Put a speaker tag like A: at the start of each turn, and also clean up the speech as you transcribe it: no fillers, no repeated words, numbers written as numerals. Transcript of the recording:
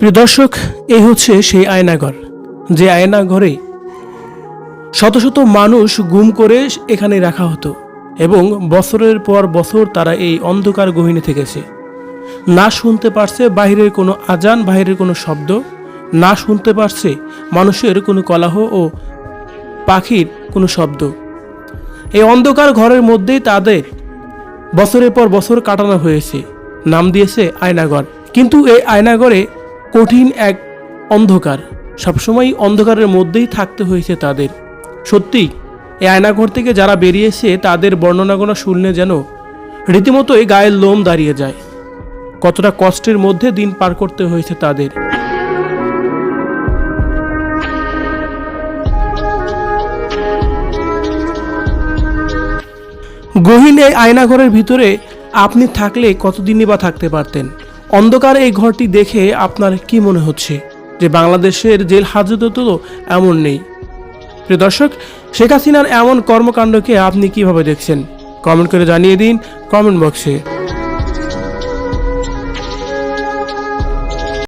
A: প্রিয় দর্শক, এই হচ্ছে সেই আয়নাঘর, যে আয়নাঘরে শত শত মানুষ গুম করে এখানে রাখা হতো এবং বছরের পর বছর তারা এই অন্ধকার গহীনে থেকেছে। না শুনতে পারছে বাইরের কোনো আজান, বাইরের কোনো শব্দ, না শুনতে পারছে মানুষের কোনো কোলাহল ও পাখির কোনো শব্দ। এই অন্ধকার ঘরের মধ্যেই তাদের বছরের পর বছর কাটানো হয়েছে। নাম দিয়েছে আয়নাঘর। কিন্তু এই আয়নাঘরে কঠিন এক অন্ধকার, সবসময় অন্ধকারের মধ্যেই থাকতে হয়েছে তাদের। সত্যি এই আয়নাঘর থেকে যারা বেরিয়েছে তাদের বর্ণনাগুলো শুনলে যেন রীতিমতোই গায়ের লোম দাঁড়িয়ে যায়। কতটা কষ্টের মধ্যে দিন পার করতে হয়েছে তাদের। গহীন এই আয়নাঘরের ভিতরে আপনি থাকলে কতদিনই বা থাকতে পারতেন? অন্ধকার এই ঘরটি দেখে আপনার কি মনে হচ্ছে যে বাংলাদেশের জেল হাজতে তো এমন নেই? প্রিয় দর্শক, শেখ হাসিনার এমন কর্মকাণ্ডকে আপনি কিভাবে দেখছেন? কমেন্ট করে জানিয়ে দিন কমেন্ট বক্সে।